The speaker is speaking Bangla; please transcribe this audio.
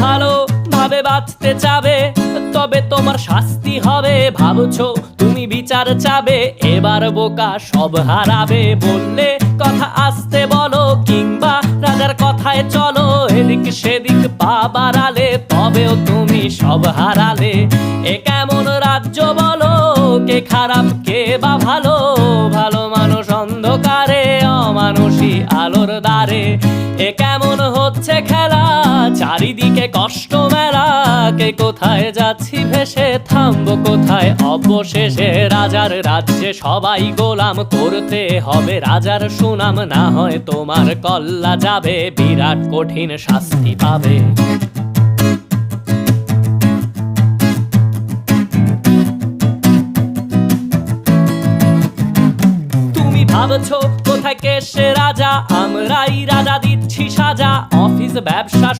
ভালো ভাবে বাঁচতে চাবে, তবে তোমার শাস্তি হবে। ভাবছো তুমি বিচার চাবে, এবার বোকা সব হারাবে। বললে কথা আসতে বলো, কিংবা রাজার কথায় চলো, এদিক সেদিক পা বাড়ালে তবেও তুমি সব হারালে। এ কেমন রাজ্য বলো, কে খারাপ কে বা ভালো? ভালো মানুষ অন্ধকারে, অমানুষী আলোর দ্বারে। এ কেমন হচ্ছে খেলা, চারিদিকে কষ্ট মেলা। কে কোথায় যাচ্ছি ভেসে, থামবো কোথায় অবশেষে? রাজার রাজ্যে সবাই গোলাম, করতে হবে রাজার সুনাম। না হয় তোমার কল্লা যাবে, বিরাট কঠিন শাস্তি পাবে। ভাবছো কোথায় কে সে রাজা, আমরাই রাজা দিচ্ছি সাজা। অফিস ব্যবসা